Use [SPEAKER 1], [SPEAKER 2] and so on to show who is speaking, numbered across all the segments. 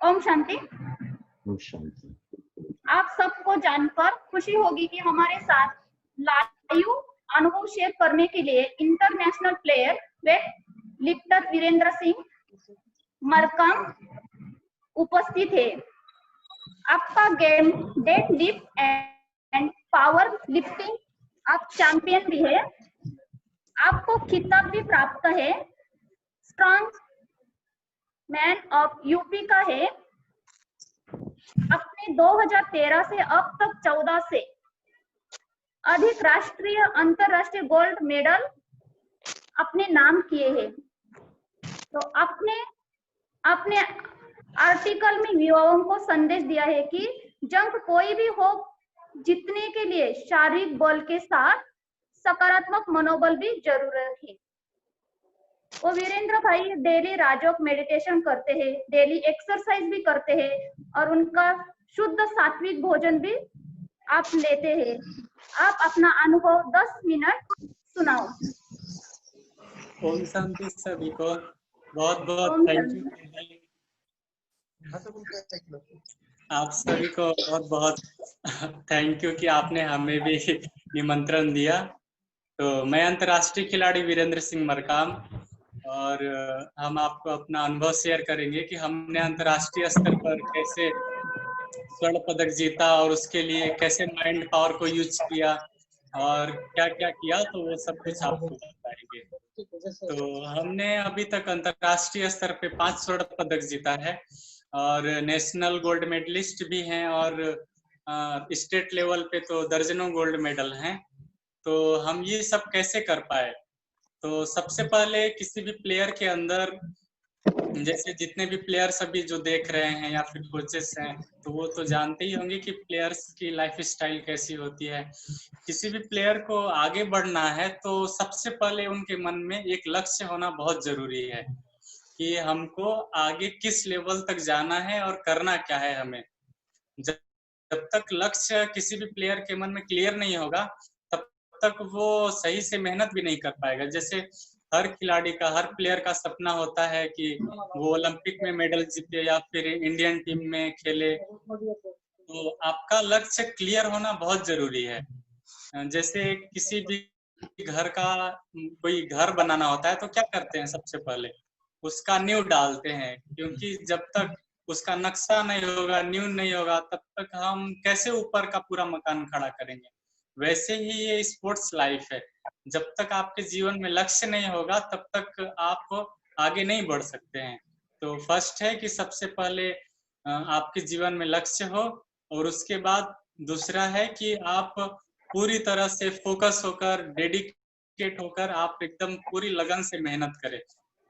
[SPEAKER 1] ओम शांति।
[SPEAKER 2] ओम शांति।
[SPEAKER 1] आप सबको जानकर खुशी होगी कि हमारे साथ लाइव अनुभव शेयर करने के लिए international player weight lifter Virendra Singh Markam उपस्थित है। आपका game dead lift and power lifting आप चैंपियन भी है। आपको खिताब भी प्राप्त है। स्ट्रॉन्ग मैन ऑफ यूपी का है। अपने 2013 से अब तक 14 से अधिक राष्ट्रीय अंतरराष्ट्रीय गोल्ड मेडल अपने नाम किए हैं। तो अपने आर्टिकल में युवाओं को संदेश दिया है कि जंग कोई भी हो, जीतने के लिए शारीरिक बल के साथ सकारात्मक मनोबल भी जरूरत है। वो वीरेंद्र भाई डेली राजयोग मेडिटेशन करते हैं, डेली एक्सरसाइज भी करते हैं और उनका शुद्ध सात्विक भोजन भी आप लेते हैं। आप अपना अनुभव 10 मिनट सुनाओ।
[SPEAKER 3] ओम शांति सभी को बहुत बहुत थैंक यू। आप सभी को बहुत बहुत थैंक यू कि आपने हमें भी निमंत्रण दिया। तो मैं अंतर्राष्ट्रीय खिलाड़ी वीरेंद्र सिंह मरकाम और हम आपको अपना अनुभव शेयर करेंगे कि हमने अंतर्राष्ट्रीय स्तर पर कैसे स्वर्ण पदक जीता और उसके लिए कैसे माइंड पावर को यूज किया और क्या क्या किया, तो वो सब कुछ आपको बताएंगे। तो हमने अभी तक अंतर्राष्ट्रीय स्तर पे 5 स्वर्ण पदक जीता है और नेशनल गोल्ड मेडलिस्ट भी हैं और स्टेट लेवल पे तो दर्जनों गोल्ड मेडल हैं। तो हम ये सब कैसे कर पाए? तो सबसे पहले किसी भी प्लेयर के अंदर, जैसे जितने भी प्लेयर्स अभी जो देख रहे हैं या फिर कोचेस हैं, तो वो तो जानते ही होंगे कि प्लेयर्स की लाइफ स्टाइल कैसी होती है। किसी भी प्लेयर को आगे बढ़ना है तो सबसे पहले उनके मन में एक लक्ष्य होना बहुत जरूरी है कि हमको आगे किस लेवल तक जाना है और करना क्या है हमें। जब तक लक्ष्य किसी भी प्लेयर के मन में क्लियर नहीं होगा तब तक वो सही से मेहनत भी नहीं कर पाएगा। जैसे हर खिलाड़ी का, हर प्लेयर का सपना होता है कि वो ओलंपिक में मेडल जीते या फिर इंडियन टीम में खेले। तो आपका लक्ष्य क्लियर होना बहुत जरूरी है। जैसे किसी भी घर का कोई घर बनाना होता है तो क्या करते हैं? सबसे पहले उसका नींव डालते हैं, क्योंकि जब तक उसका नक्शा नहीं होगा, नींव नहीं होगा, तब तक हम कैसे ऊपर का पूरा मकान खड़ा करेंगे। वैसे ही ये स्पोर्ट्स लाइफ है, जब तक आपके जीवन में लक्ष्य नहीं होगा तब तक आप आगे नहीं बढ़ सकते हैं। तो फर्स्ट है कि सबसे पहले आपके जीवन में लक्ष्य हो और उसके बाद दूसरा है कि आप पूरी तरह से फोकस होकर, डेडिकेट होकर आप एकदम पूरी लगन से मेहनत करें।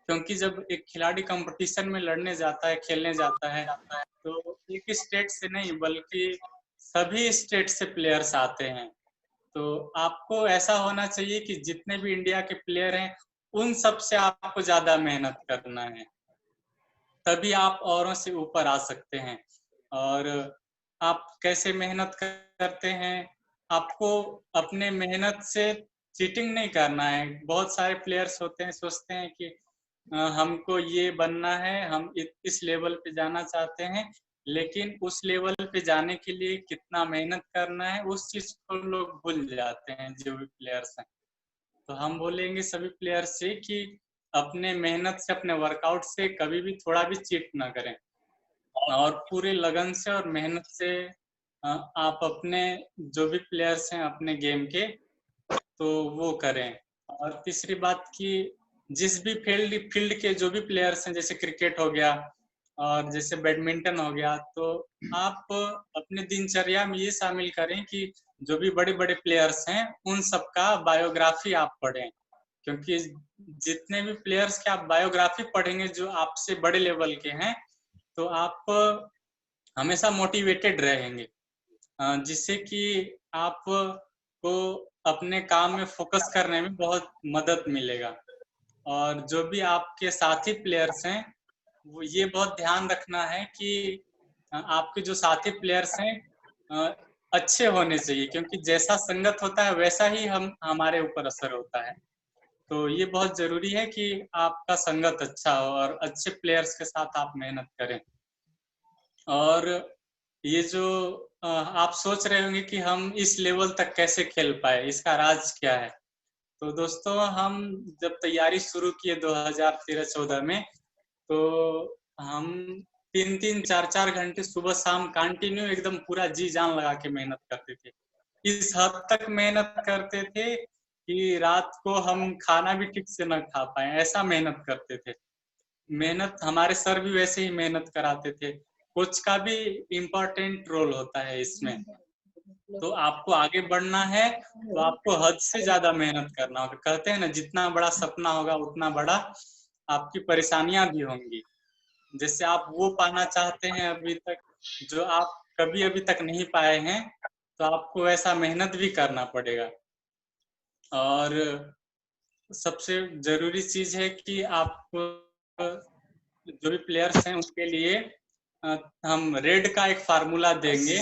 [SPEAKER 3] क्योंकि जब एक खिलाड़ी कंपटीशन में लड़ने जाता है, खेलने जाता है, तो एक स्टेट से नहीं बल्कि सभी स्टेट से प्लेयर्स आते हैं। तो आपको ऐसा होना चाहिए कि जितने भी इंडिया के प्लेयर हैं उन सब से आपको ज्यादा मेहनत करना है, तभी आप औरों से ऊपर आ सकते हैं। और आप कैसे मेहनत करते हैं? आपको अपने मेहनत से चीटिंग नहीं करना है। बहुत सारे प्लेयर्स होते हैं, सोचते हैं कि हमको ये बनना है, हम इस लेवल पे जाना चाहते हैं, लेकिन उस लेवल पे जाने के लिए कितना मेहनत करना है उस चीज को लोग भूल जाते हैं जो भी प्लेयर्स हैं। तो हम बोलेंगे सभी प्लेयर से कि अपने मेहनत से, अपने वर्कआउट से कभी भी थोड़ा भी चीट ना करें और पूरे लगन से और मेहनत से आप अपने जो भी प्लेयर्स हैं अपने गेम के, तो वो करें। और तीसरी बात कि जिस भी फील्ड के जो भी प्लेयर्स हैं, जैसे क्रिकेट हो गया और जैसे बैडमिंटन हो गया, तो आप अपने दिनचर्या में ये शामिल करें कि जो भी बड़े बड़े प्लेयर्स हैं उन सबका बायोग्राफी आप पढ़ें। क्योंकि जितने भी प्लेयर्स के आप बायोग्राफी पढ़ेंगे जो आपसे बड़े लेवल के हैं, तो आप हमेशा मोटिवेटेड रहेंगे, जिससे कि आपको अपने काम में फोकस करने में बहुत मदद मिलेगा। और जो भी आपके साथी प्लेयर्स हैं वो ये बहुत ध्यान रखना है कि आपके जो साथी प्लेयर्स हैं अच्छे होने चाहिए, क्योंकि जैसा संगत होता है वैसा ही हमारे ऊपर असर होता है। तो ये बहुत जरूरी है कि आपका संगत अच्छा हो और अच्छे प्लेयर्स के साथ आप मेहनत करें। और ये जो आप सोच रहे होंगे कि हम इस लेवल तक कैसे खेल पाए, इसका राज क्या है। तो दोस्तों, हम जब तैयारी शुरू किए 2013-14 में, तो हम 3-3, 4-4 घंटे सुबह शाम कंटिन्यू एकदम पूरा जी जान लगा के मेहनत करते थे। इस हद तक मेहनत करते थे कि रात को हम खाना भी ठीक से न खा पाए, ऐसा मेहनत करते थे। मेहनत, हमारे सर भी वैसे ही मेहनत कराते थे। कोच का भी इम्पोर्टेंट रोल होता है इसमें। तो आपको आगे बढ़ना है तो आपको हद से ज्यादा मेहनत करना होगा। कहते हैं ना, जितना बड़ा सपना होगा उतना बड़ा आपकी परेशानियां भी होंगी। जैसे आप वो पाना चाहते हैं अभी तक, जो आप कभी अभी तक नहीं पाए हैं, तो आपको वैसा मेहनत भी करना पड़ेगा। और सबसे जरूरी चीज है कि आप जो भी प्लेयर्स हैं उनके लिए हम रेड का एक फार्मूला देंगे।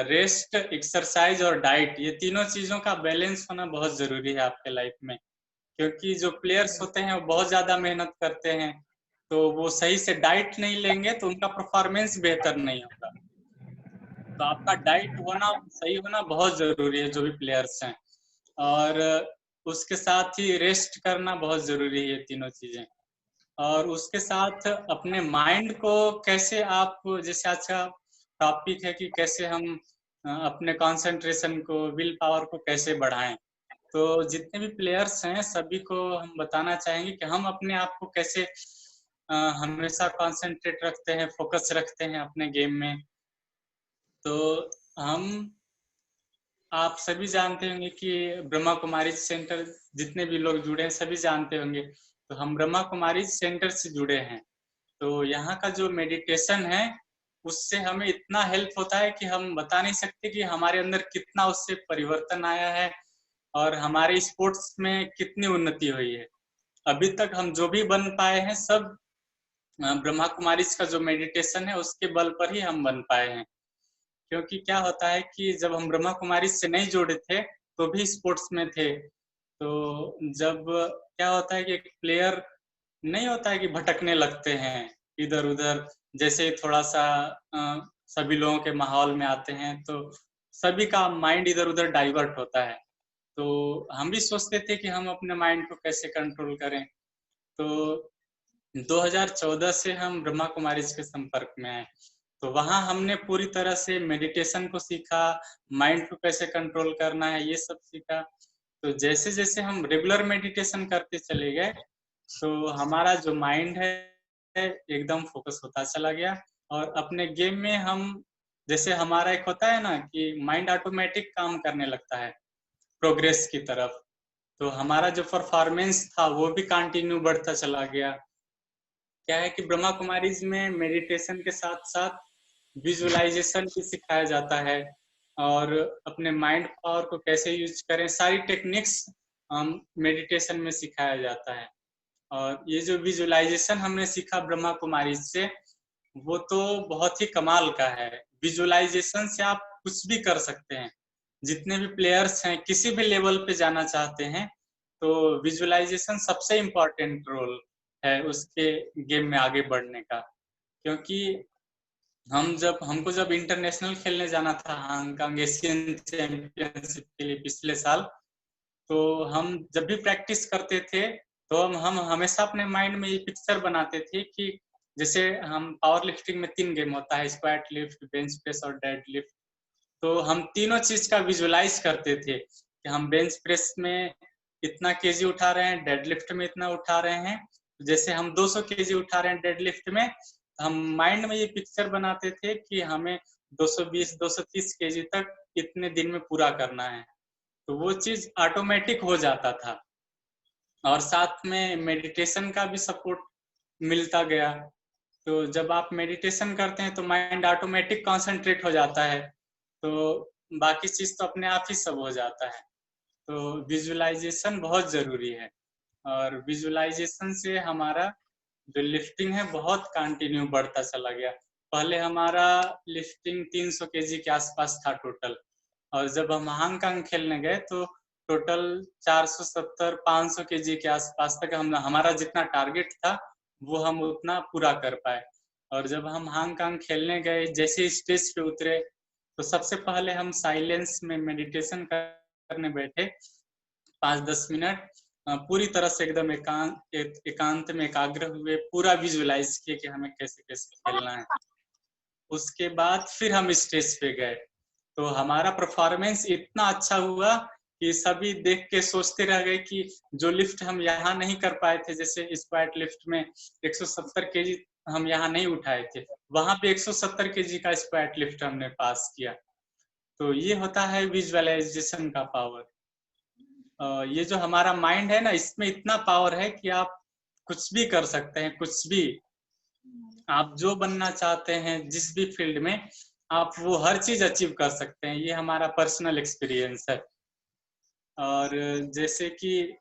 [SPEAKER 3] रेस्ट, एक्सरसाइज और डाइट, ये तीनों चीजों का बैलेंस होना बहुत जरूरी है आपके लाइफ में। क्योंकि जो प्लेयर्स होते हैं वो बहुत ज्यादा मेहनत करते हैं, तो वो सही से डाइट नहीं लेंगे तो उनका परफॉर्मेंस बेहतर नहीं होगा। तो आपका डाइट होना, सही होना बहुत जरूरी है जो भी प्लेयर्स हैं। और उसके साथ ही रेस्ट करना बहुत जरूरी है, तीनों चीजें। और उसके साथ अपने माइंड को कैसे आप, जैसे आज का टॉपिक है कि कैसे हम अपने कंसंट्रेशन को, विल पावर को कैसे बढ़ाएं। तो जितने भी प्लेयर्स हैं सभी को हम बताना चाहेंगे कि हम अपने आप को कैसे हमेशा कंसंट्रेट रखते हैं, फोकस रखते हैं अपने गेम में। तो हम, आप सभी जानते होंगे कि ब्रह्मा कुमारी सेंटर, जितने भी लोग जुड़े हैं सभी जानते होंगे। तो हम ब्रह्मा कुमारी सेंटर से जुड़े हैं। तो यहाँ का जो मेडिटेशन है उससे हमें इतना हेल्प होता है कि हम बता नहीं सकते कि हमारे अंदर कितना उससे परिवर्तन आया है और हमारे स्पोर्ट्स में कितनी उन्नति हुई है। अभी तक हम जो भी बन पाए हैं सब ब्रह्मा कुमारी का जो मेडिटेशन है उसके बल पर ही हम बन पाए हैं। क्योंकि क्या होता है कि जब हम ब्रह्मा कुमारी से नहीं जुड़े थे तो भी स्पोर्ट्स में थे। तो जब क्या होता है कि एक प्लेयर नहीं होता है कि भटकने लगते हैं इधर उधर, जैसे थोड़ा सा सभी लोगों के माहौल में आते हैं तो सभी का माइंड इधर उधर डाइवर्ट होता है। तो हम भी सोचते थे कि हम अपने माइंड को कैसे कंट्रोल करें। तो 2014 से हम ब्रह्मा कुमारी के संपर्क में आए। तो वहां हमने पूरी तरह से मेडिटेशन को सीखा, माइंड को कैसे कंट्रोल करना है ये सब सीखा। तो जैसे जैसे हम रेगुलर मेडिटेशन करते चले गए तो हमारा जो माइंड है एकदम फोकस होता चला गया। और अपने गेम में हम, जैसे हमारा एक होता है ना कि माइंड ऑटोमेटिक काम करने लगता है प्रोग्रेस की तरफ, तो हमारा जो परफॉर्मेंस था वो भी कंटिन्यू बढ़ता चला गया। क्या है कि ब्रह्मा कुमारीज में मेडिटेशन के साथ साथ विजुअलाइजेशन भी सिखाया जाता है और अपने माइंड पावर को कैसे यूज करें, सारी टेक्निक्स मेडिटेशन में सिखाया जाता है। और ये जो विजुअलाइजेशन हमने सीखा ब्रह्मा कुमारी से, वो तो बहुत ही कमाल का है। विजुअलाइजेशन से आप कुछ भी कर सकते हैं। जितने भी प्लेयर्स हैं किसी भी लेवल पे जाना चाहते हैं तो विजुअलाइजेशन सबसे इम्पोर्टेंट रोल है उसके गेम में आगे बढ़ने का। क्योंकि हमको जब इंटरनेशनल खेलने जाना था हांगकांग एशियन चैंपियनशिप के लिए पिछले साल, तो हम जब भी प्रैक्टिस करते थे तो हम हमेशा अपने माइंड में ये पिक्चर बनाते थे कि जैसे हम पावर लिफ्टिंग में 3 गेम होता है, स्क्वाट लिफ्ट, बेंच प्रेस और डेड लिफ्ट। तो हम तीनों चीज का विजुअलाइज करते थे कि हम बेंच प्रेस में इतना केजी उठा रहे हैं, डेड लिफ्ट में इतना उठा रहे हैं। जैसे हम 200 केजी उठा रहे हैं डेड लिफ्ट में, हम माइंड में ये पिक्चर बनाते थे कि हमें 220, 230 केजी तक इतने दिन में पूरा करना है। तो वो चीज ऑटोमेटिक हो जाता था और साथ में मेडिटेशन का भी सपोर्ट मिलता गया। तो जब आप मेडिटेशन करते हैं तो माइंड ऑटोमेटिक कंसंट्रेट हो जाता है, तो बाकी चीज तो अपने आप ही सब हो जाता है। तो विजुअलाइजेशन बहुत जरूरी है और विजुअलाइजेशन से हमारा जो लिफ्टिंग है बहुत कंटिन्यू बढ़ता चला गया। पहले हमारा लिफ्टिंग 300 केजी के आसपास था टोटल, और जब हम हांगकांग खेलने गए तो टोटल 470, 500 केजी के आसपास तक हमारा जितना टारगेट था वो हम उतना पूरा कर पाए। और जब हम हांगकांग खेलने गए, जैसे स्टेज पे उतरे तो सबसे पहले हम साइलेंस में मेडिटेशन करने बैठे 5-10 मिनट, पूरी तरह से एकदम एकांत में एकाग्र हुए, पूरा विजुअलाइज किए कि हमें कैसे कैसे खेलना है। उसके बाद फिर हम स्टेज पे गए तो हमारा परफॉर्मेंस इतना अच्छा हुआ कि सभी देख के सोचते रह गए कि जो लिफ्ट हम यहाँ नहीं कर पाए थे, जैसे स्क्वाट लिफ्ट में 170 केजी हम यहाँ नहीं उठाए थे, वहां पे 170 केजी का स्क्वाट लिफ्ट हमने पास किया। तो ये होता है विजुअलाइजेशन का पावर। ये जो हमारा माइंड है ना, इसमें इतना पावर है कि आप कुछ भी कर सकते हैं, कुछ भी आप जो बनना चाहते हैं जिस भी फील्ड में आप वो हर चीज अचीव कर सकते हैं। ये हमारा पर्सनल एक्सपीरियंस है। और जैसे कि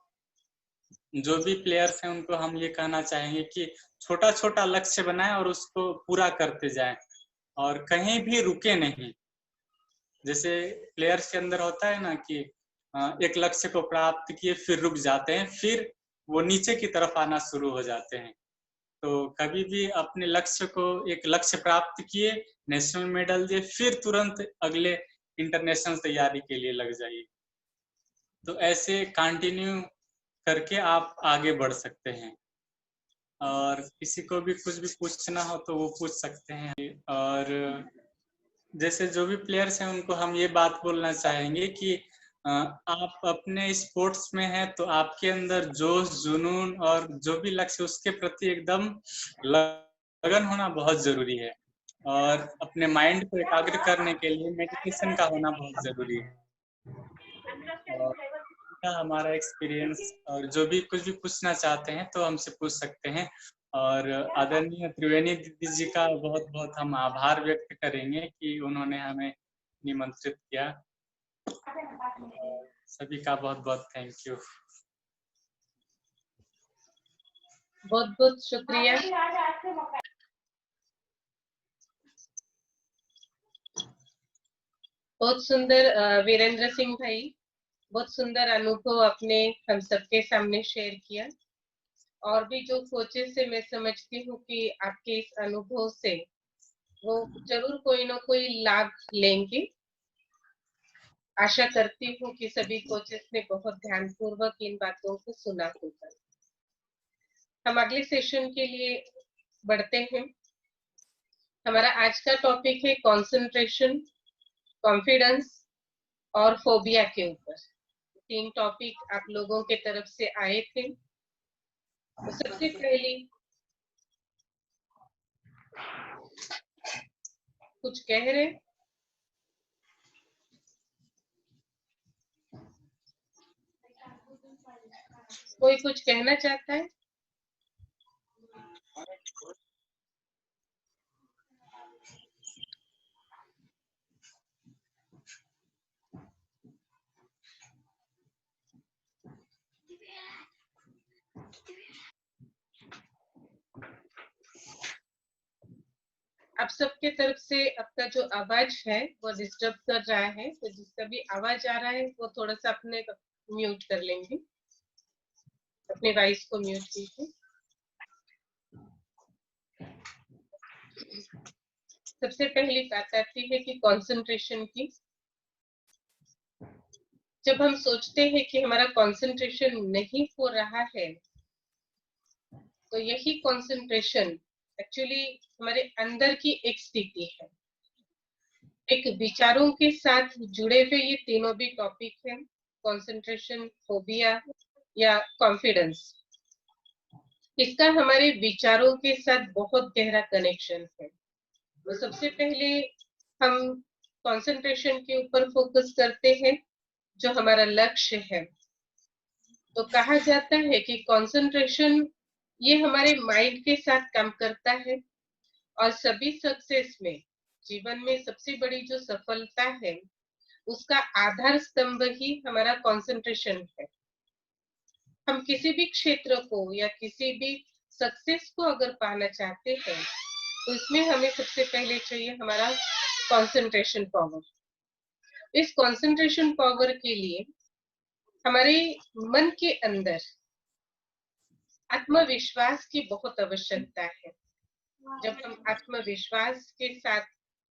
[SPEAKER 3] जो भी प्लेयर्स हैं उनको हम ये कहना चाहेंगे कि छोटा छोटा लक्ष्य बनाएं और उसको पूरा करते जाएं और कहीं भी रुके नहीं। जैसे प्लेयर्स के अंदर होता है ना कि एक लक्ष्य को प्राप्त किए फिर रुक जाते हैं, फिर वो नीचे की तरफ आना शुरू हो जाते हैं। तो कभी भी अपने लक्ष्य को, एक लक्ष्य प्राप्त किए, नेशनल मेडल दिए, फिर तुरंत अगले इंटरनेशनल तैयारी के लिए लग जाइए। तो ऐसे कंटिन्यू करके आप आगे बढ़ सकते हैं। और किसी को भी कुछ भी पूछना हो तो वो पूछ सकते हैं। और जैसे जो भी प्लेयर्स हैं उनको हम ये बात बोलना चाहेंगे कि आप अपने स्पोर्ट्स में हैं तो आपके अंदर जोश, जुनून और जो भी लक्ष्य उसके प्रति एकदम लगन होना बहुत जरूरी है। और अपने माइंड को एकाग्र करने के लिए मेडिटेशन का होना बहुत जरूरी है। और हमारा एक्सपीरियंस, और जो भी कुछ भी पूछना चाहते हैं तो हमसे पूछ सकते हैं। और आदरणीय त्रिवेणी दीदी जी का बहुत बहुत हम आभार व्यक्त करेंगे कि उन्होंने हमें निमंत्रित किया। सभी का बहुत बहुत थैंक यू।
[SPEAKER 4] बहुत बहुत शुक्रिया। बहुत सुंदर वीरेंद्र सिंह भाई, बहुत सुंदर अनुभव आपने हम सबके सामने शेयर किया। और भी जो कोचेस से मैं समझती हूँ कि आपके इस अनुभव से वो जरूर कोई ना कोई लाभ लेंगे। आशा करती हूँ कि सभी कोचेस ने बहुत ध्यानपूर्वक इन बातों को सुना होगा। हम अगले सेशन के लिए बढ़ते हैं। हमारा आज का टॉपिक है कंसंट्रेशन, कॉन्फिडेंस और फोबिया के ऊपर। 3 टॉपिक आप लोगों के तरफ से आए थे। तो सबसे पहले कुछ कह रहे? कोई कुछ कहना चाहता है? आप सबके तरफ से आपका जो आवाज है वो डिस्टर्ब कर रहा है, तो जिसका भी आवाज आ रहा है वो थोड़ा सा अपने म्यूट कर लेंगे, अपने वॉइस को म्यूट कीजिए। सबसे पहली बात आती है कि कंसंट्रेशन की। जब हम सोचते हैं कि हमारा कंसंट्रेशन नहीं हो रहा है, तो यही कंसंट्रेशन एक्चुअली हमारे अंदर की एक स्थिति है। एक विचारों के साथ जुड़े हुए ये तीनों भी टॉपिक हैं, कंसंट्रेशन, फोबिया या कॉन्फिडेंस। इसका हमारे विचारों के साथ बहुत गहरा कनेक्शन है। तो सबसे पहले हम कंसंट्रेशन के ऊपर फोकस करते हैं, जो हमारा लक्ष्य है। तो कहा जाता है कि कंसंट्रेशन ये हमारे माइंड के साथ काम करता है, और सभी सक्सेस में, जीवन में सबसे बड़ी जो सफलता है उसका आधार स्तंभ ही हमारा कंसंट्रेशन है। हम किसी भी क्षेत्र को या किसी भी सक्सेस को अगर पाना चाहते हैं तो इसमें हमें सबसे पहले चाहिए हमारा कंसंट्रेशन पावर। इस कंसंट्रेशन पावर के लिए हमारे मन के अंदर आत्मविश्वास की बहुत आवश्यकता है। जब हम आत्मविश्वास के साथ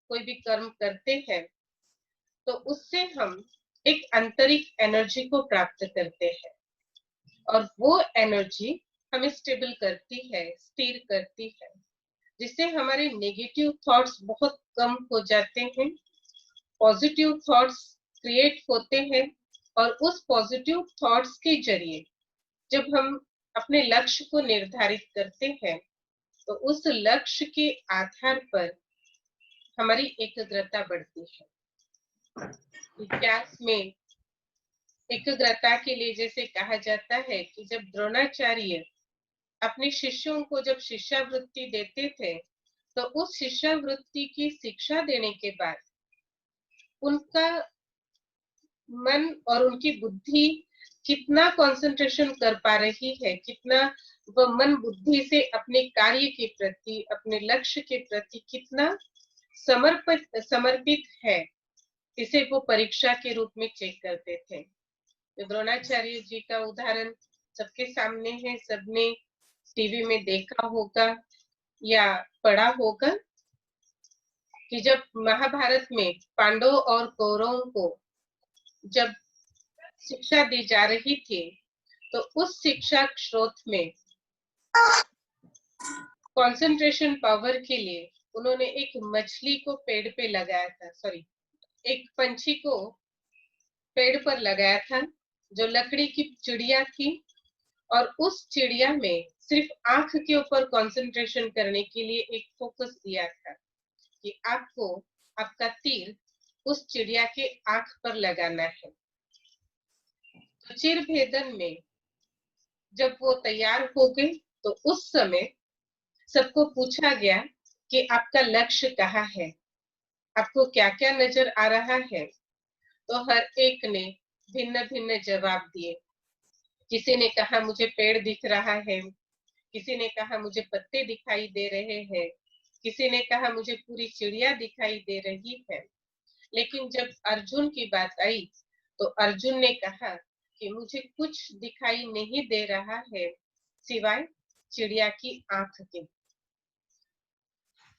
[SPEAKER 4] कोई भी कर्म करते हैं तो उससे हम एक आंतरिक एनर्जी को प्राप्त करते हैं और वो एनर्जी हमें स्टेबल करती है, स्थिर करती है, जिससे हमारे नेगेटिव थॉट्स बहुत कम हो जाते हैं, पॉजिटिव थॉट्स क्रिएट होते हैं और उस पॉजिटिव थॉट्स के जरिए जब हम अपने लक्ष्य को निर्धारित करते हैं तो उस लक्ष्य के आधार पर हमारी एकाग्रता बढ़ती है। इतिहास में एकाग्रता के लिए जैसे कहा जाता है कि जब द्रोणाचार्य अपने शिष्यों को जब शिष्यवृत्ति देते थे तो उस शिष्यवृत्ति की शिक्षा देने के बाद उनका मन और उनकी बुद्धि कितना कंसंट्रेशन कर पा रही है, कितना वह मन बुद्धि से अपने कार्य के प्रति, अपने लक्ष्य के प्रति कितना समर्पित है, इसे वो परीक्षा के रूप में चेक करते थे। तो द्रोणाचार्य जी का उदाहरण सबके सामने है, सबने टीवी में देखा होगा या पढ़ा होगा कि जब महाभारत में पांडवों और कौरवों को जब शिक्षा दी जा रही थी तो उस शिक्षा स्रोत में कंसंट्रेशन पावर के लिए उन्होंने एक मछली को पेड़ पे लगाया था, एक पंछी को पेड़ पर लगाया था जो लकड़ी की चिड़िया थी और उस चिड़िया में सिर्फ आंख के ऊपर कंसंट्रेशन करने के लिए एक फोकस दिया था कि आपको आपका तीर उस चिड़िया के आंख पर लगाना है। तो चिर भेदन में जब वो तैयार हो गए तो उस समय सबको पूछा गया कि आपका लक्ष्य कहाँ है, आपको क्या क्या नजर आ रहा है। तो हर एक ने भिन्न भिन्न जवाब दिए। किसी ने कहा मुझे पेड़ दिख रहा है, किसी ने कहा मुझे पत्ते दिखाई दे रहे हैं, किसी ने कहा मुझे पूरी चिड़िया दिखाई दे रही है। लेकिन जब अर्जुन की बात आई तो अर्जुन ने कहा कि मुझे कुछ दिखाई नहीं दे रहा है सिवाय चिड़िया की आंख के।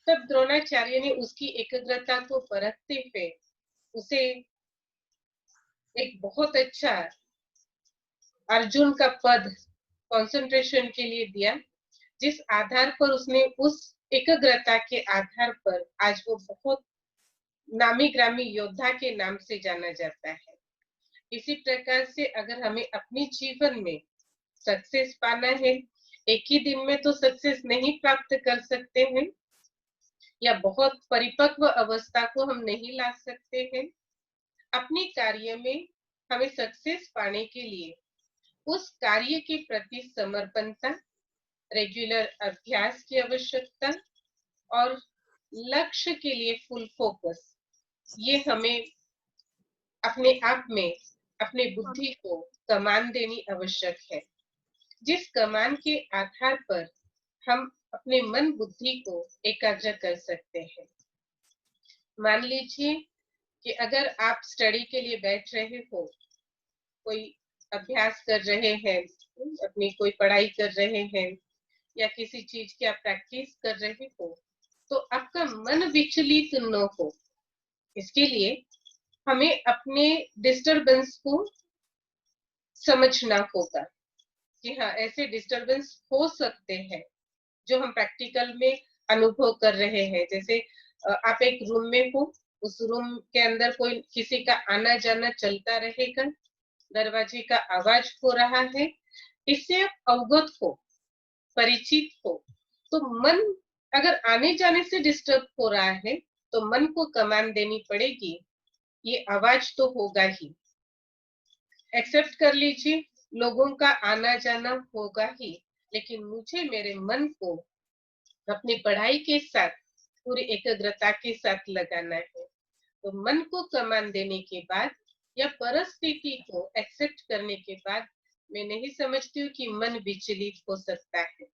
[SPEAKER 4] तब द्रोणाचार्य ने उसकी एकाग्रता को परखते हुए उसे एक बहुत अच्छा अर्जुन का पद कंसंट्रेशन के लिए दिया, जिस आधार पर उसने उस एकाग्रता के आधार पर आज वो बहुत नामी ग्रामी योद्धा के नाम से जाना जाता है। इसी प्रकार से अगर हमें अपने जीवन में सक्सेस पाना है, एक ही दिन में तो सक्सेस नहीं प्राप्त कर सकते हैं या बहुत परिपक्व अवस्था को हम नहीं ला सकते हैं। अपने कार्य में हमें सक्सेस पाने के लिए उस कार्य के प्रति समर्पणता, रेगुलर अभ्यास की आवश्यकता और लक्ष्य के लिए फुल फोकस, ये हमें अपने आप में अपने बुद्धि को कमान देनी आवश्यक है, जिस कमान के आधार पर हम अपने मन बुद्धि को एकाग्र कर सकते हैं। मान लीजिए कि अगर आप स्टडी के लिए बैठ रहे हो, कोई अभ्यास कर रहे हैं, अपनी कोई पढ़ाई कर रहे हैं या किसी चीज की आप प्रैक्टिस कर रहे हो, तो आपका मन विचलित न हो, इसके लिए हमें अपने डिस्टरबेंस को समझना होगा कि हाँ, ऐसे डिस्टरबेंस हो सकते हैं जो हम प्रैक्टिकल में अनुभव कर रहे हैं। जैसे आप एक रूम में हो, उस रूम के अंदर कोई किसी का आना जाना चलता रहेगा, दरवाजे का आवाज हो रहा है, इससे आप अवगत हो, परिचित हो। तो मन अगर आने जाने से डिस्टर्ब हो रहा है तो मन को कमान देनी पड़ेगी, ये आवाज तो होगा ही, एक्सेप्ट कर लीजिए, लोगों का आना जाना होगा ही, लेकिन मुझे मेरे मन को अपनी पढ़ाई के साथ पूरी एकाग्रता के साथ लगाना है। तो मन को कमान देने के बाद या परिस्थिति को एक्सेप्ट करने के बाद मैं नहीं समझती हूँ कि मन विचलित हो सकता है।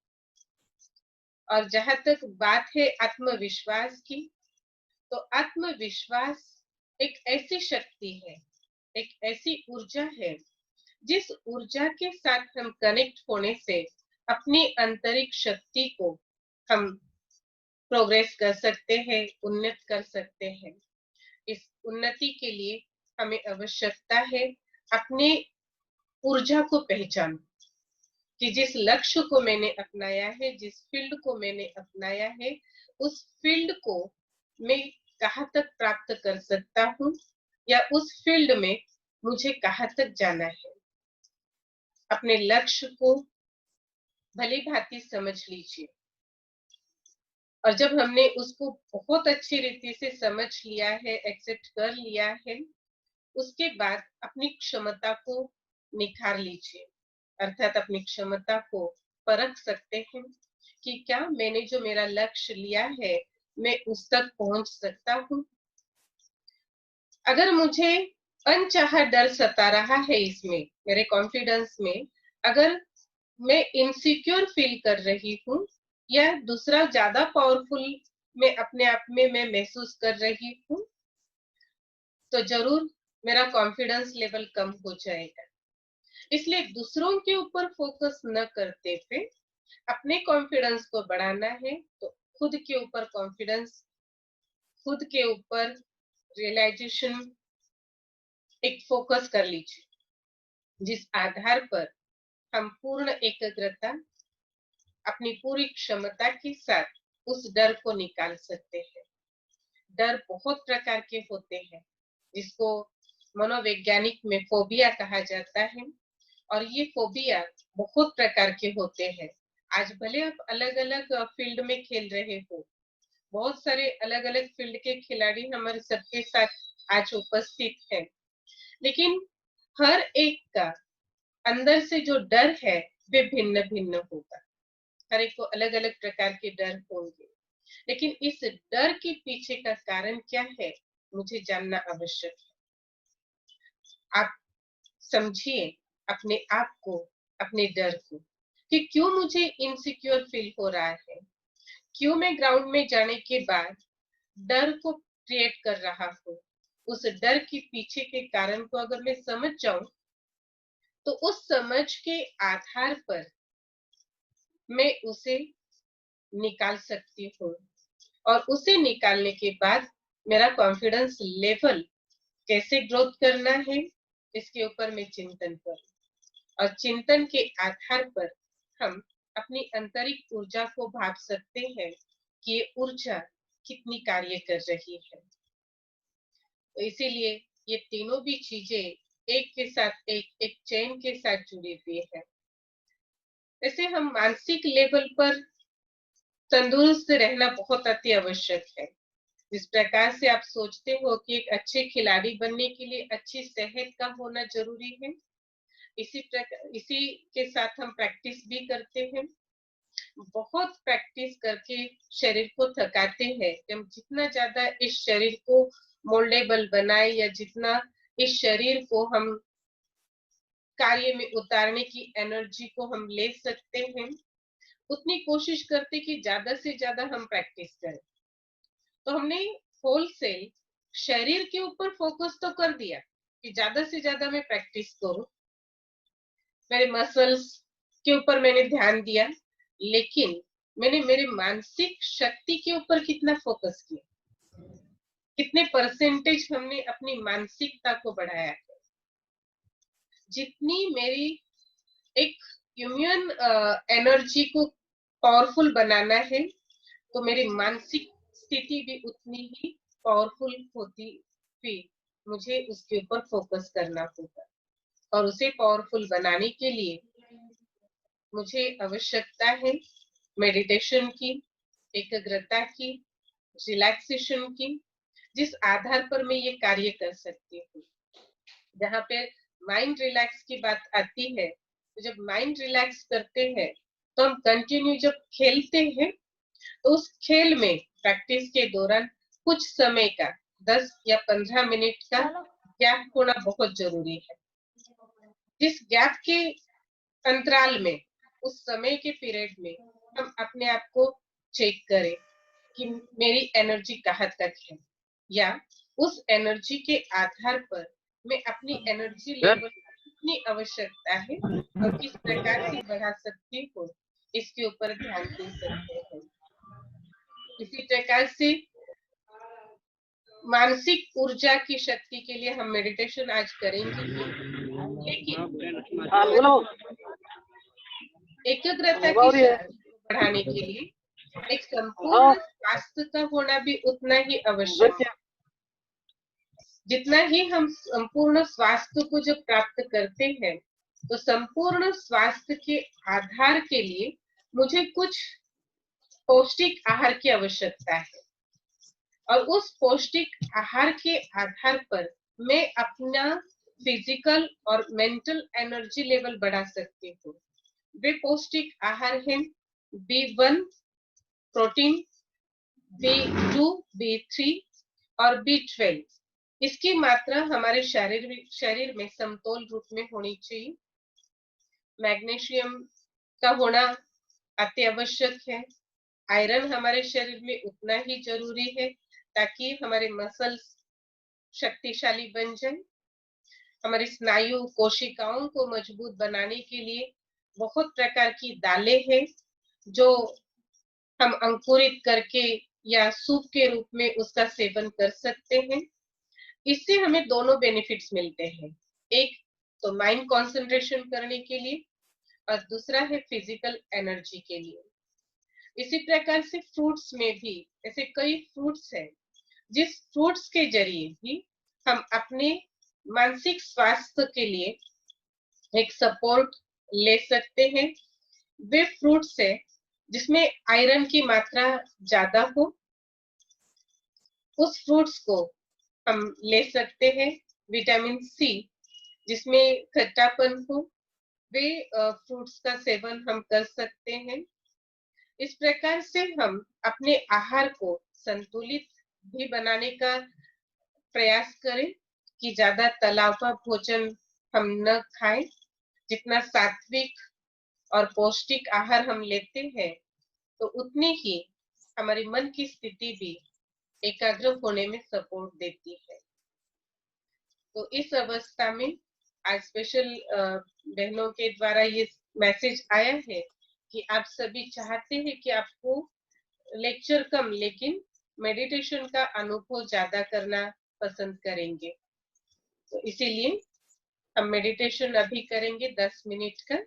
[SPEAKER 4] और जहां तक बात है आत्मविश्वास की, तो आत्मविश्वास एक ऐसी शक्ति है, एक ऐसी ऊर्जा है जिस ऊर्जा के साथ हम कनेक्ट होने से अपनी आंतरिक शक्ति को हम प्रोग्रेस कर सकते हैं, उन्नत कर सकते हैं। इस उन्नति के लिए हमें आवश्यकता है अपने ऊर्जा को पहचान, कि जिस लक्ष्य को मैंने अपनाया है, जिस फील्ड को मैंने अपनाया है, उस फील्ड को मैं कहाँ तक प्राप्त कर सकता हूँ, या उस फील्ड में मुझे कहाँ तक जाना है। अपने लक्ष्य को भली भांति समझ लीजिए, और जब हमने उसको बहुत अच्छी रीति से समझ लिया है, एक्सेप्ट कर लिया है, उसके बाद अपनी क्षमता को निखार लीजिए, अर्थात अपनी क्षमता को परख सकते हैं कि क्या मैंने जो मेरा लक्ष्य लिया है मैं उस तक पहुंच सकता हूँ। अगर मुझे अनचाहा डर सता रहा है इसमें, मेरे कॉन्फिडेंस में, अगर मैं इनसिक्योर फील कर रही हूँ, या दूसरा ज्यादा पावरफुल मैं अपने आप में मैं महसूस कर रही हूँ, तो जरूर मेरा कॉन्फिडेंस लेवल कम हो जाएगा। इसलिए दूसरों के ऊपर फोकस न करते हुए अपने कॉन्फिडेंस को बढ़ाना है, तो खुद के ऊपर कॉन्फिडेंस, खुद के ऊपर रियलाइजेशन एक फोकस कर लीजिए, जिस आधार पर हम पूर्ण एकाग्रता, अपनी पूरी क्षमता के साथ उस डर को निकाल सकते हैं। डर बहुत प्रकार के होते हैं, जिसको मनोवैज्ञानिक में फोबिया कहा जाता है, और ये फोबिया बहुत प्रकार के होते हैं। आज भले आप अलग अलग फील्ड में खेल रहे हो, बहुत सारे अलग अलग फील्ड के खिलाड़ी हमारे सबके साथ आज उपस्थित हैं, लेकिन हर एक का अंदर से जो डर है वे भिन्न भिन्न होगा। हर एक को अलग अलग प्रकार के डर होंगे, लेकिन इस डर के पीछे का कारण क्या है मुझे जानना आवश्यक है। आप समझिए अपने आप को, अपने डर को, कि क्यों मुझे इनसिक्योर फील हो रहा है, क्यों मैं ग्राउंड में जाने के बाद डर को क्रिएट कर रहा हूँ। उस डर के पीछे के कारण को अगर मैं समझ जाऊं, तो उस समझ के आधार पर मैं उसे निकाल सकती हूँ, और उसे निकालने के बाद मेरा कॉन्फिडेंस लेवल कैसे ग्रोथ करना है इसके ऊपर मैं चिंतन करूं, और चिंतन के आधार पर हम अपनी आंतरिक ऊर्जा को भाप सकते हैं कि ये ऊर्जा कितनी कार्य कर रही है। तो इसीलिए ये तीनों भी चीजें एक के साथ एक चेन के साथ जुड़ी हुई है। ऐसे हम मानसिक लेवल पर तंदुरुस्त रहना बहुत अति आवश्यक है। जिस प्रकार से आप सोचते हो कि एक अच्छे खिलाड़ी बनने के लिए अच्छी सेहत का होना जरूरी है, इसी के साथ हम प्रैक्टिस भी करते हैं। बहुत प्रैक्टिस करके शरीर को थकाते हैं। हम जितना ज्यादा इस शरीर को मोल्डेबल बनाए, या जितना इस शरीर को हम कार्य में उतारने की एनर्जी को हम ले सकते हैं, उतनी कोशिश करते कि ज्यादा से ज्यादा हम प्रैक्टिस करें। तो हमने होलसेल शरीर के ऊपर फोकस तो कर दिया कि ज्यादा से ज्यादा मैं प्रैक्टिस करूं, मेरे मसल्स के ऊपर मैंने ध्यान दिया, लेकिन मैंने मेरे मानसिक शक्ति के ऊपर कितना फोकस किया, कितने परसेंटेज हमने अपनी मानसिकता को बढ़ाया है। जितनी मेरी एक ह्यूमन एनर्जी को पावरफुल बनाना है, तो मेरी मानसिक स्थिति भी उतनी ही पावरफुल होती हुई मुझे उसके ऊपर फोकस करना होगा। और उसे पावरफुल बनाने के लिए मुझे आवश्यकता है मेडिटेशन की, एकाग्रता की, रिलैक्सेशन की, जिस आधार पर मैं ये कार्य कर सकती हूँ। जहाँ पे माइंड रिलैक्स की बात आती है, तो जब माइंड रिलैक्स करते हैं तो हम कंटिन्यू जब खेलते हैं, तो उस खेल में प्रैक्टिस के दौरान कुछ समय का 10 या 15 मिनट का गैप होना बहुत जरूरी है। जिस गैप के अंतराल में, उस समय के पीरियड में हम अपने आप को चेक करें कि मेरी एनर्जी कहाँ तक है, या उस एनर्जी के आधार पर मैं अपनी एनर्जी लेवल कितनी आवश्यकता है और किस प्रकार से बढ़ा सकती हूँ, इसके ऊपर ध्यान दे सकते हैं। इसी प्रकार से मानसिक ऊर्जा की शक्ति के लिए हम मेडिटेशन आज करेंगे, लेकिन एकाग्रता की शक्ति को बढ़ाने के लिए एक संपूर्ण स्वास्थ्य का होना भी उतना ही आवश्यक है। जितना ही हम संपूर्ण स्वास्थ्य को जब प्राप्त करते हैं, तो संपूर्ण स्वास्थ्य के आधार के लिए मुझे कुछ पौष्टिक आहार की आवश्यकता है, और उस पौष्टिक आहार के आधार पर मैं अपना फिजिकल और मेंटल एनर्जी लेवल बढ़ा सकती हूँ। वे पौष्टिक आहार हैं B1 प्रोटीन, B2 B3 और B12। इसकी मात्रा हमारे शरीर में समतोल रूप में होनी चाहिए। मैग्नीशियम का होना अति आवश्यक है। आयरन हमारे शरीर में उतना ही जरूरी है ताकि हमारे मसल्स शक्तिशाली बन जाए। हमारी स्नायु कोशिकाओं को मजबूत बनाने के लिए बहुत प्रकार की दालें हैं जो हम अंकुरित करके या सूप के रूप में उसका सेवन कर सकते हैं। इससे हमें दोनों बेनिफिट्स मिलते हैं, एक तो माइंड कंसंट्रेशन करने के लिए और दूसरा है फिजिकल एनर्जी के लिए। इसी प्रकार से फ्रूट्स में भी ऐसे कई फ्रूट्स हैं जिस फ्रूट्स के जरिए भी हम अपने मानसिक स्वास्थ्य के लिए एक सपोर्ट ले सकते हैं। वे फ्रूट्स है जिसमें आयरन की मात्रा ज्यादा हो, उस फ्रूट्स को हम ले सकते हैं। विटामिन सी जिसमें खट्टापन हो, वे फ्रूट्स का सेवन हम कर सकते हैं। इस प्रकार से हम अपने आहार को संतुलित भी बनाने का प्रयास करें कि ज्यादा तला हुआ भोजन हम न खाएं। जितना सात्विक और पौष्टिक आहार हम लेते हैं, तो उतनी ही हमारी मन की स्थिति भी एकाग्र होने में सपोर्ट देती है। तो इस अवस्था में आज स्पेशल बहनों के द्वारा ये मैसेज आया है कि आप सभी चाहते हैं कि आपको लेक्चर कम लेकिन मेडिटेशन का अनुभव ज्यादा करना पसंद करेंगे। तो इसीलिए हम मेडिटेशन अभी करेंगे 10 मिनट का।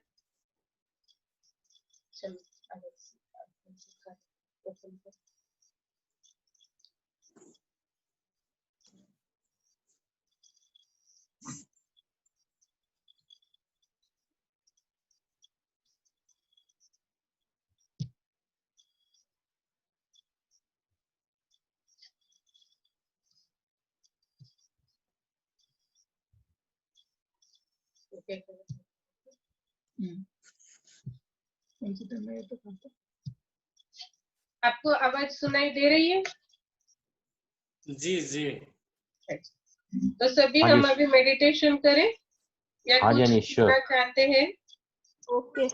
[SPEAKER 4] आपको आवाज सुनाई दे रही है?
[SPEAKER 3] जी जी।
[SPEAKER 4] तो सभी
[SPEAKER 2] हाँ
[SPEAKER 4] हम
[SPEAKER 2] जी।
[SPEAKER 4] अभी मेडिटेशन करें या
[SPEAKER 2] हाँ जी,
[SPEAKER 4] कुछ
[SPEAKER 2] निश्चय।
[SPEAKER 4] सीखना चाहते हैं?
[SPEAKER 1] ओके।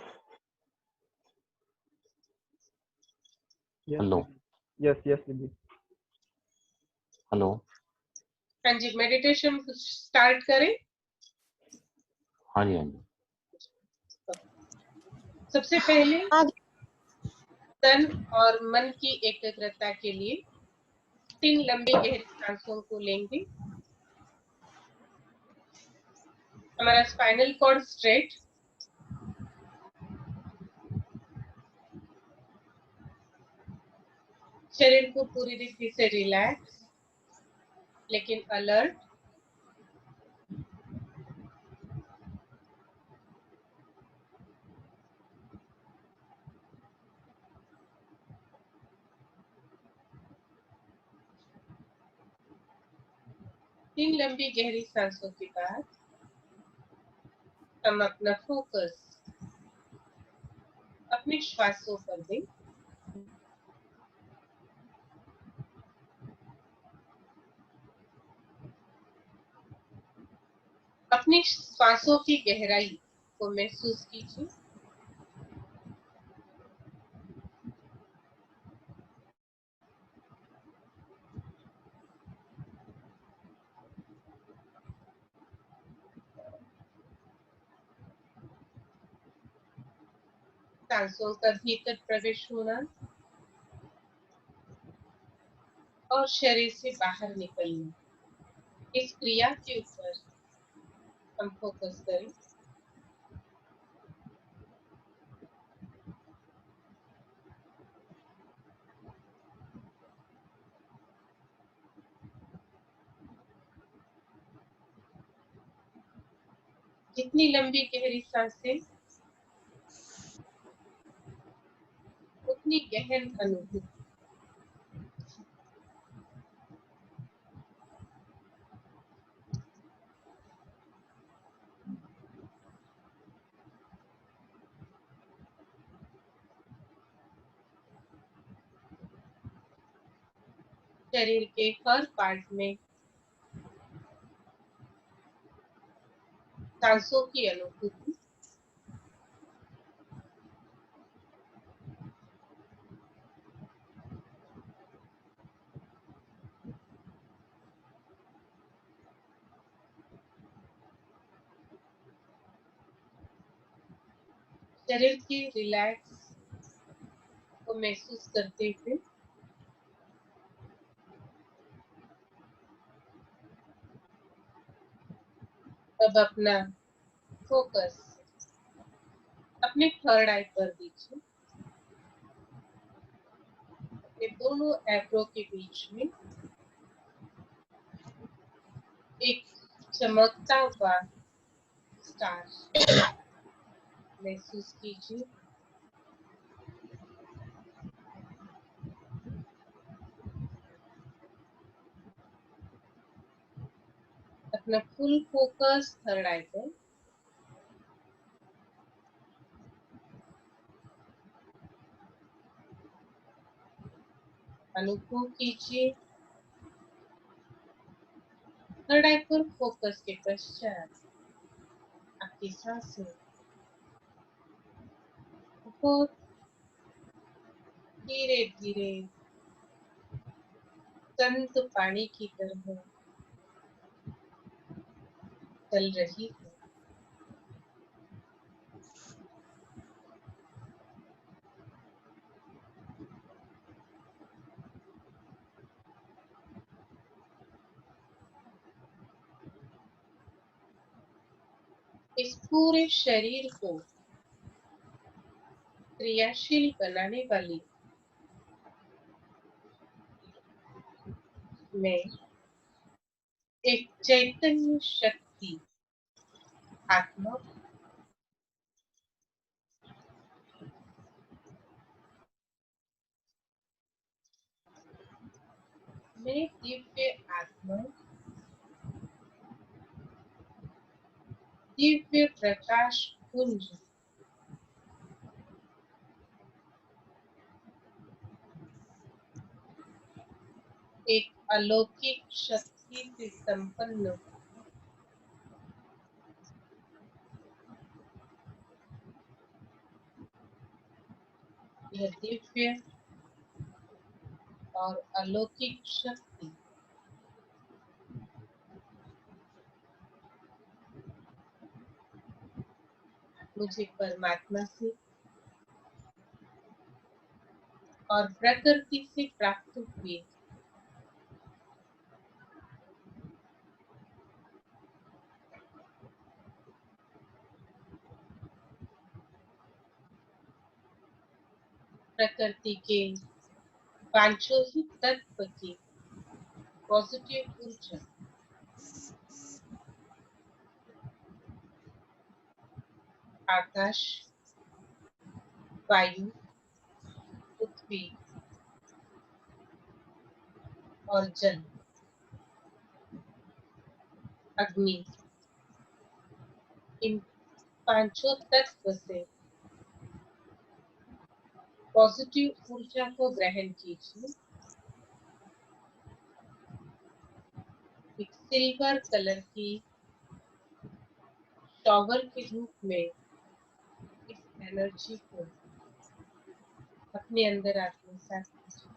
[SPEAKER 2] हेलो।
[SPEAKER 5] यस दीदी।
[SPEAKER 2] हेलो।
[SPEAKER 4] हाँ जी, मेडिटेशन स्टार्ट करें।
[SPEAKER 2] हाँ जी, हाँ जी।
[SPEAKER 4] सबसे पहले तन और मन की एकाग्रता के लिए 3 लंबी गहरी सांसों को लेंगे। हमारा स्पाइनल कॉर्ड स्ट्रेट, शरीर को पूरी रीति से रिलैक्स लेकिन अलर्ट। तीन लंबी गहरी सांसों के बाद हम अपना फोकस अपने श्वासों पर दें। अपनी श्वासों की गहराई को महसूस कीजिए। सांसों का भीतर प्रवेश होना और शरीर से बाहर निकलना, इस क्रिया के ऊपर हम फोकस करें। जितनी लंबी गहरी सांसें, उतनी गहन अनुभूति। शरीर के हर पार्ट में सांसों की अनुभूति। शरीर की रिलैक्स को महसूस करते हुए अब अपना फोकस अपने थर्ड आई पर दीजिए। अपने दोनों एब्रो के बीच में एक चमकता हुआ स्टार महसूस कीजिए। अपना फुल फोकस थर्ड आई पर। अनुभव कीजिए थर्ड आई पर फोकस के पश्चात आपकी सांसें बहुत धीरे धीरे शांत पानी की तरह चल रही है। इस पूरे शरीर को क्रियाशील बनाने वाली में एक चैतन्य शक्ति आत्मा में दिव्य आत्मा, दिव्य प्रकाश पुंज एक अलौकिक शक्ति से संपन्न यह दिव्य और अलौकिक शक्ति मुझे परमात्मा से और प्रकृति से प्राप्त हुई। प्रकृति के पांचों ही तत्व की पॉजिटिव ऊर्जा आकाश, वायु, पृथ्वी और जल, अग्नि, इन पांचों तत्व से पॉजिटिव ऊर्जा को ग्रहण कीजिए। एक सिल्वर कलर की शॉवर के रूप में इस एनर्जी को अपने अंदर आत्मसात कीजिए।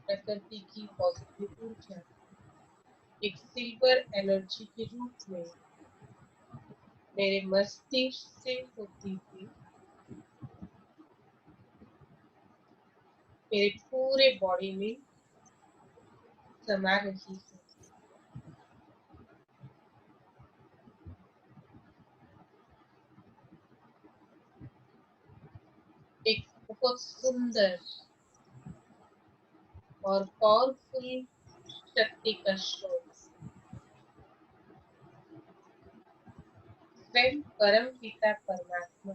[SPEAKER 4] प्रकृति की पॉजिटिव ऊर्जा एक सिल्वर एनर्जी के रूप में मेरे मस्तिष्क से होती हुई मेरे पूरे बॉडी में समा रही है। एक बहुत सुंदर और पावरफुल शक्ति का स्रोत स्वयं परम पिता परमात्मा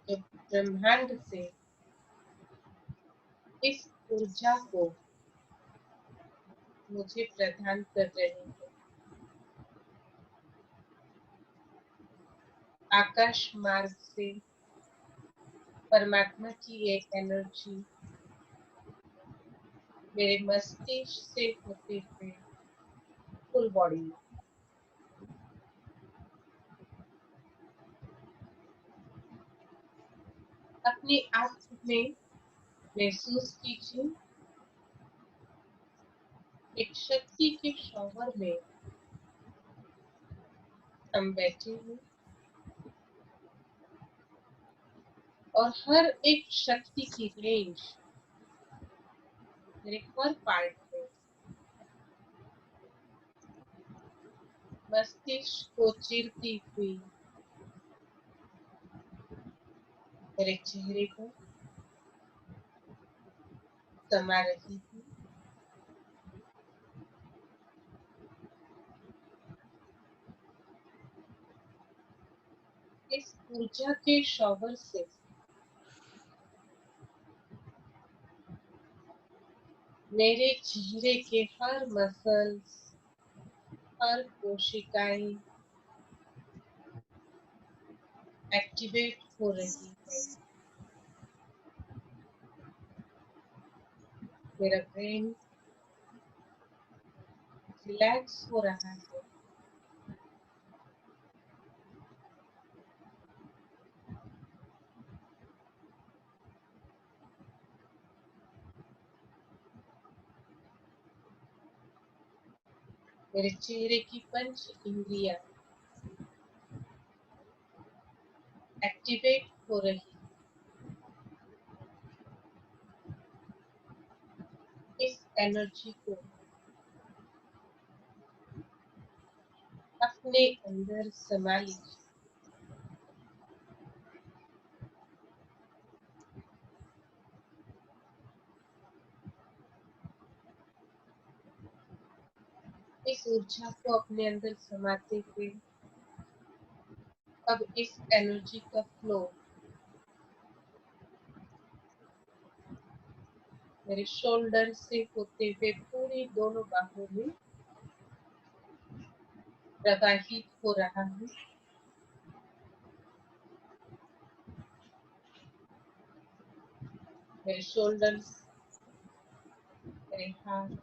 [SPEAKER 4] जो ब्रह्मांड से इस ऊर्जा को मुझे प्रदान कर रहे हैं। आकाश मार्ग से परमात्मा की ये एनर्जी मेरे मस्तिष्क से होते हुए फुल बॉडी में अपने आप में महसूस कीजिए। एक शक्ति के शॉवर में हम बैठे हैं और हर एक शक्ति की रेंज मेरे हर पार्ट में मस्तिष्क को चीरती हुई मेरे चेहरे पर समा रही थी। इस ऊर्जा के शॉवर से मेरे चेहरे के हर मसल्स, हर कोशिकाएं एक्टिवेट हो रही है। मेरा ब्रेन रिलैक्स हो रहा है। मेरे चेहरे की पंच इंद्रियां एक्टिवेट हो रही है। इस एनर्जी को अपने अंदर समा लीजिए। इस ऊर्जा को अपने अंदर समाते हुए अब इस एनर्जी का फ्लो मेरे शोल्डर से होते हुए पूरी दोनों बाहों में प्रवाहित हो रहा है। मेरे शोल्डर्स, मेरे हाथ,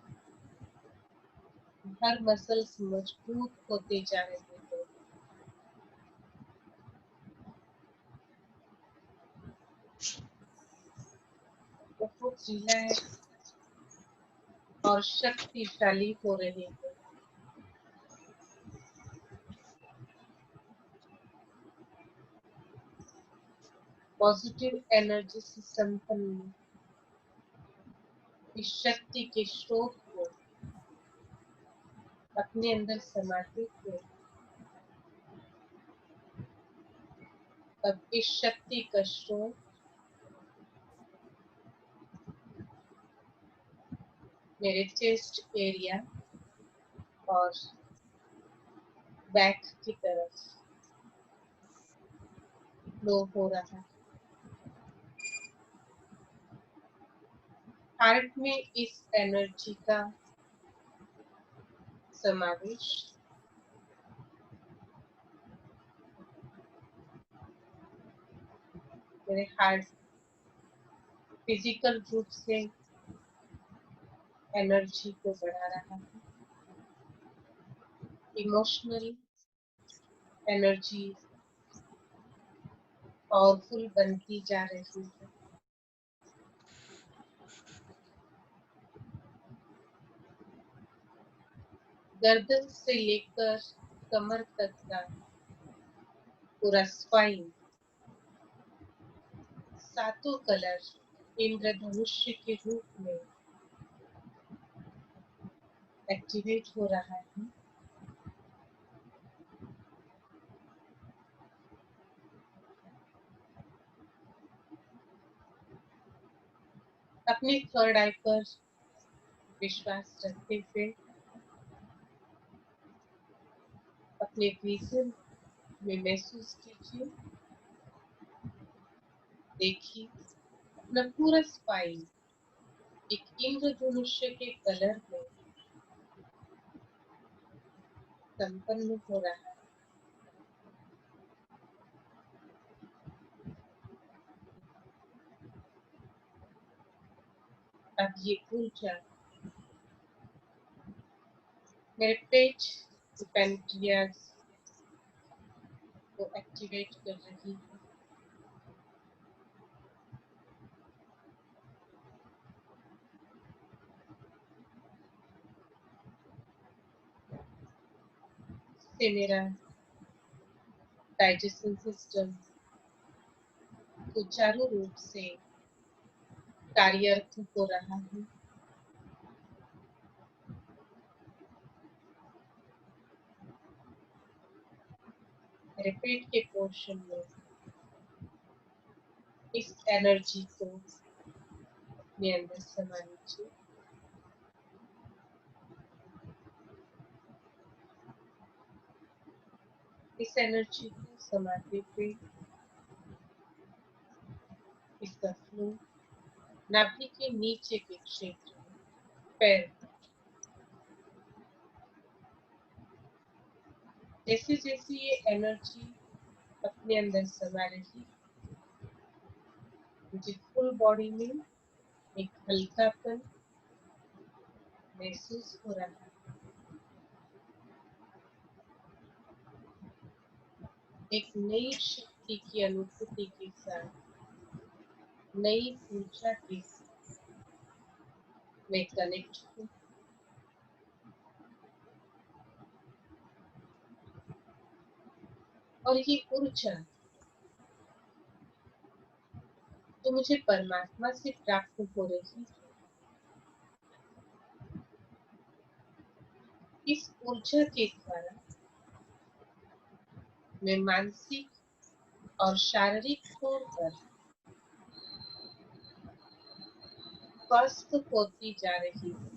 [SPEAKER 4] हर मसल्स मजबूत होते जा रहे हैं। बहुत रिलैक्स और शक्तिशाली हो रहे हैं। पॉजिटिव एनर्जी से संपन्न इस शक्ति के स्रोत को अपने अंदर समाते हुए अब इस शक्ति का स्रोत मेरे चेस्ट एरिया और बैक की तरफ फ्लो हो रहा है। हार्ट में इस एनर्जी का समावेश मेरे हार्ट फिजिकल रूप से एनर्जी को बढ़ा रहा है। इमोशनल एनर्जी पावरफुल बनती जा रही है। गर्दन से लेकर कमर तक का पूरा स्पाइन, सातों कलर इंद्रधनुष्य के रूप में एक्टिवेट हो रहा है। अपने थर्ड आई पर विश्वास रखते हुए अपने विजन में महसूस कीजिए, देखिए अपना पूरा स्पाइन एक इंद्रधनुष्य के कलर में संपन्न हो रहा है। अब ये ऊर्जा मेरे पेट पैंक्रियाज को एक्टिवेट कर रही है। से मेरा डाइजेशन सिस्टम सुचारू रूप से कार्यरत हो रहा है। मेरे पेट के पोर्शन में इस एनर्जी को अपने अंदर समा लीजिए। इस एनर्जी को समाते हुए इसका फ्लो नाभि के नीचे के क्षेत्र में, पैर तक। जैसे जैसे ये एनर्जी अपने अंदर समा रही, मुझे फुल बॉडी में एक हल्कापन महसूस हो रहा है। एक नई शक्ति की अनुभूति के साथ, नई ऊर्जा के साथ मैं कनेक्ट हूँ। और ये ऊर्जा जो मुझे परमात्मा से प्राप्त हो रही है, इस ऊर्जा के द्वारा मैं मानसिक और शारीरिक तौर पर स्वस्थ होती जा रही हूँ।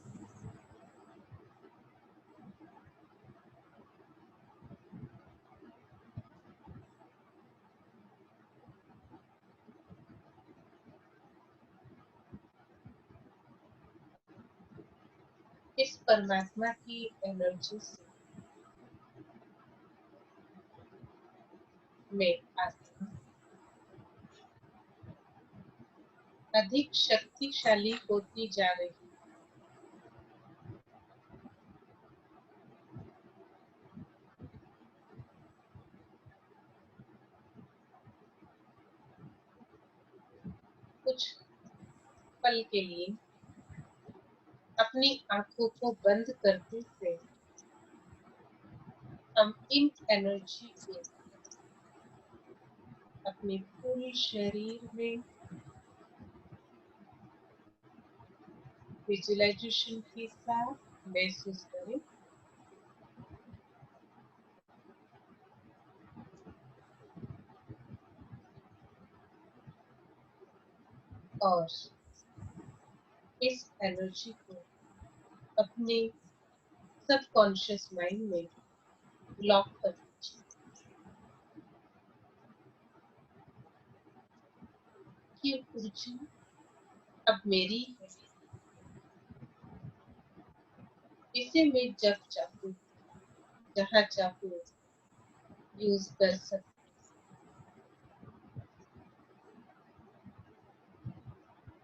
[SPEAKER 4] इस परमात्मा की एनर्जी से मैं आत्मा अधिक शक्तिशाली होती जा रही हूँ। कुछ पल के लिए अपनी आंखों को बंद करते हुए हम इन एनर्जी को अपने पूरे शरीर में विजुअलाइजेशन के साथ महसूस करें। और इस एनर्जी को अपने सबकॉन्शियस माइंड में लॉक कर दीजिए। ये ऊर्जा अब मेरी है, इसे मैं जब चाहूँ, जहाँ चाहूँ यूज कर सकती।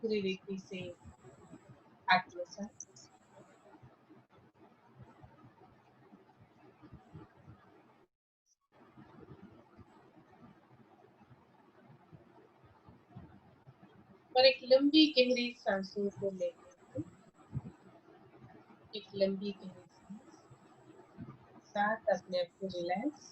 [SPEAKER 4] पूरी रीति से आत्मसात। और एक लंबी गहरी सांसों को लेकर एक लंबी गहरी सांस साथ अपने आप को रिलैक्स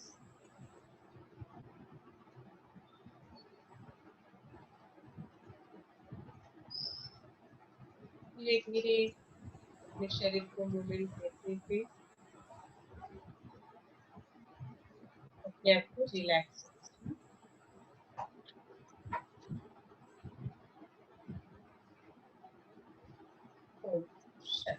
[SPEAKER 4] धीरे धीरे अपने शरीर को मूवमेंट देते हुए अपने आप को रिलैक्स। ओम शांति।